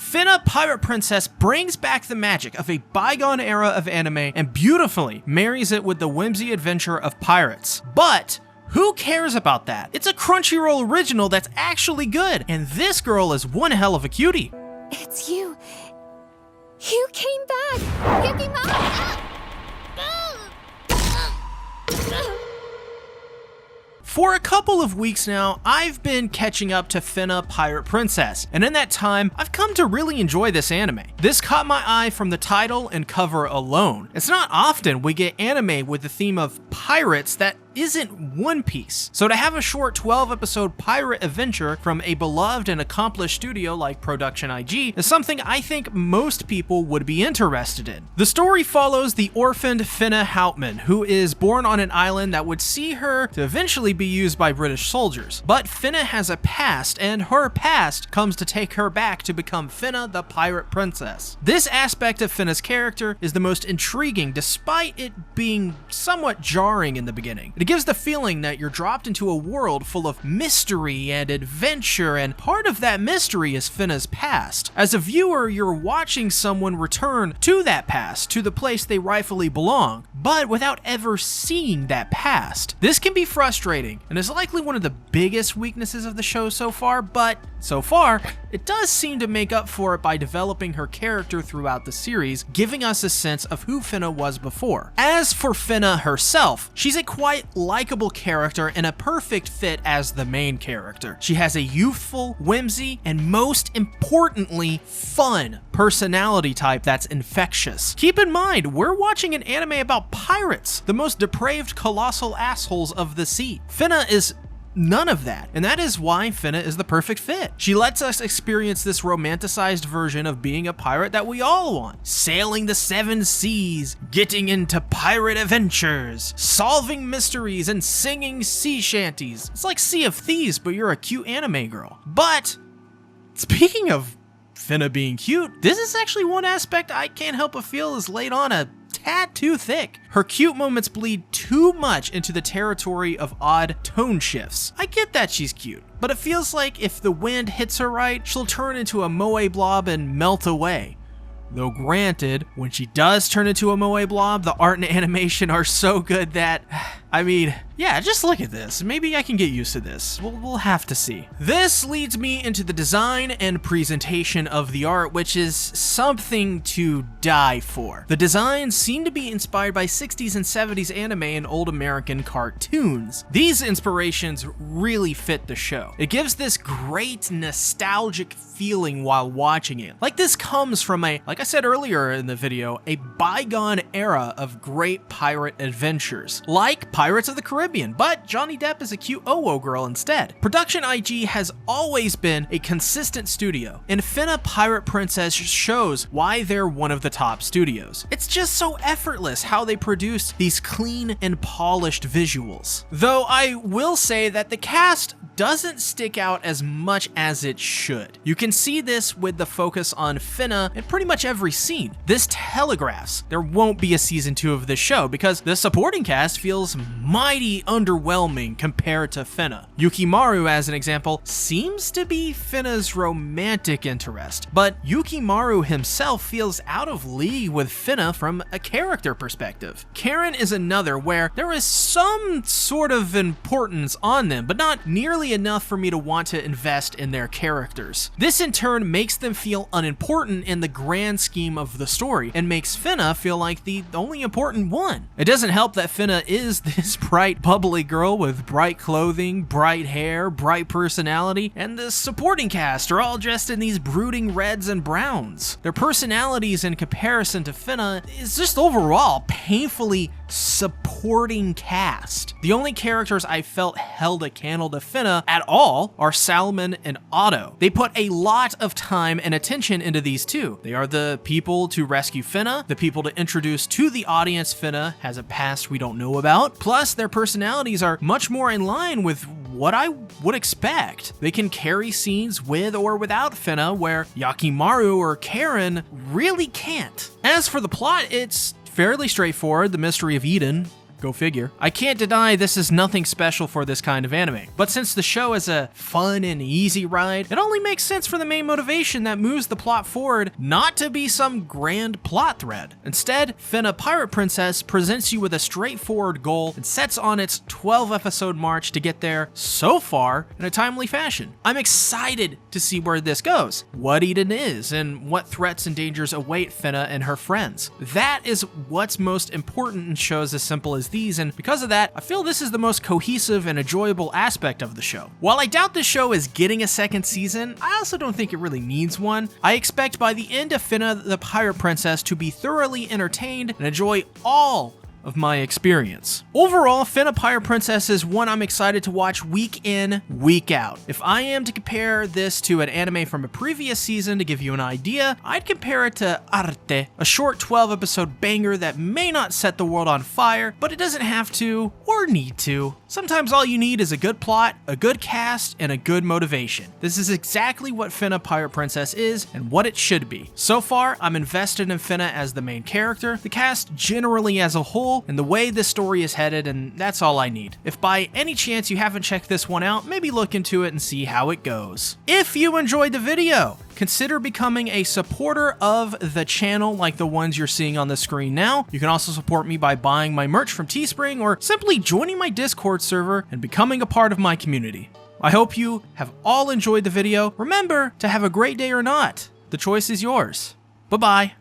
Fena Pirate Princess brings back the magic of a bygone era of anime and beautifully marries it with the whimsy adventure of pirates. But who cares about that? It's a Crunchyroll original that's actually good, and this girl is one hell of a cutie. It's you. You came back. Yuki-ma. For a couple of weeks now, I've been catching up to Fena Pirate Princess, and in that time, I've come to really enjoy this anime. This caught my eye from the title and cover alone. It's not often we get anime with the theme of pirates that isn't One Piece. So to have a short 12-episode pirate adventure from a beloved and accomplished studio like Production IG is something I think most people would be interested in. The story follows the orphaned Fena Houtman, who is born on an island that would see her to eventually be used by British soldiers. But Fena has a past, and her past comes to take her back to become Fena the Pirate Princess. This aspect of Fena's character is the most intriguing despite it being somewhat jarring in the beginning. It gives the feeling that you're dropped into a world full of mystery and adventure, and part of that mystery is Fena's past. As a viewer, you're watching someone return to that past, to the place they rightfully belong, but without ever seeing that past. This can be frustrating, and is likely one of the biggest weaknesses of the show so far, but so far, it does seem to make up for it by developing her character throughout the series, giving us a sense of who Fena was before. As for Fena herself, she's a quite likable character and a perfect fit as the main character. She has a youthful, whimsy, and most importantly, fun personality type that's infectious. Keep in mind, we're watching an anime about pirates, the most depraved colossal assholes of the sea. Fena is none of that, and that is why Fena is the perfect fit. She lets us experience this romanticized version of being a pirate that we all want. Sailing the 7 seas, getting into pirate adventures, solving mysteries, and singing sea shanties. It's like Sea of Thieves, but you're a cute anime girl. But speaking of Fena being cute, this is actually one aspect I can't help but feel is laid on a tad too thick. Her cute moments bleed too much into the territory of odd tone shifts. I get that she's cute, but it feels like if the wind hits her right, she'll turn into a moe blob and melt away. Though granted, when she does turn into a moe blob, the art and animation are so good that, I mean, yeah, just look at this. Maybe I can get used to this. We'll have to see. This leads me into the design and presentation of the art, which is something to die for. The designs seem to be inspired by 60s and 70s anime and old American cartoons. These inspirations really fit the show. It gives this great nostalgic feeling while watching it. Like this comes from like I said earlier in the video, a bygone era of great pirate adventures, like Pirates of the Caribbean, but Johnny Depp is a cute Owo girl instead. Production IG has always been a consistent studio, and Fena Pirate Princess shows why they're one of the top studios. It's just so effortless how they produce these clean and polished visuals. Though I will say that the cast doesn't stick out as much as it should. You can see this with the focus on Fena in pretty much every scene. This telegraphs there won't be a season 2 of this show because the supporting cast feels mighty underwhelming compared to Fena. Yukimaru, as an example, seems to be Fena's romantic interest, but Yukimaru himself feels out of league with Fena from a character perspective. Karen is another where there is some sort of importance on them, but not nearly enough for me to want to invest in their characters. This in turn makes them feel unimportant in the grand scheme of the story and makes Fena feel like the only important one. It doesn't help that Fena is this bright, bubbly girl with bright clothing, bright hair, bright personality, and the supporting cast are all dressed in these brooding reds and browns. Their personalities in comparison to Fena is just overall painfully supporting cast. The only characters I felt held a candle to Fena at all are Salmon and Otto. They put a lot of time and attention into these two. They are the people to rescue Fena, the people to introduce to the audience Fena has a past we don't know about, plus their personalities are much more in line with what I would expect. They can carry scenes with or without Fena where Yakimaru or Karen really can't. As for the plot, it's fairly straightforward. The mystery of Eden Go figure. I can't deny this is nothing special for this kind of anime, but since the show is a fun and easy ride, it only makes sense for the main motivation that moves the plot forward not to be some grand plot thread. Instead, Fena Pirate Princess presents you with a straightforward goal and sets on its 12-episode march to get there so far in a timely fashion. I'm excited to see where this goes, what Eden is, and what threats and dangers await Fena and her friends. That is what's most important in shows as simple as these, and because of that, I feel this is the most cohesive and enjoyable aspect of the show. While I doubt the show is getting a second season, I also don't think it really needs one. I expect by the end of Fena the Pirate Princess to be thoroughly entertained and enjoy all of my experience. Overall, Fena Pirate Princess is one I'm excited to watch week in, week out. If I am to compare this to an anime from a previous season to give you an idea, I'd compare it to Arte, a short 12-episode banger that may not set the world on fire, but it doesn't have to or need to. Sometimes all you need is a good plot, a good cast, and a good motivation. This is exactly what Fena Pirate Princess is and what it should be. So far, I'm invested in Fena as the main character, the cast generally as a whole, and the way this story is headed, and that's all I need. If by any chance you haven't checked this one out, maybe look into it and see how it goes. If you enjoyed the video, consider becoming a supporter of the channel like the ones you're seeing on the screen now. You can also support me by buying my merch from Teespring or simply joining my Discord server and becoming a part of my community. I hope you have all enjoyed the video. Remember to have a great day or not. The choice is yours. Bye-bye.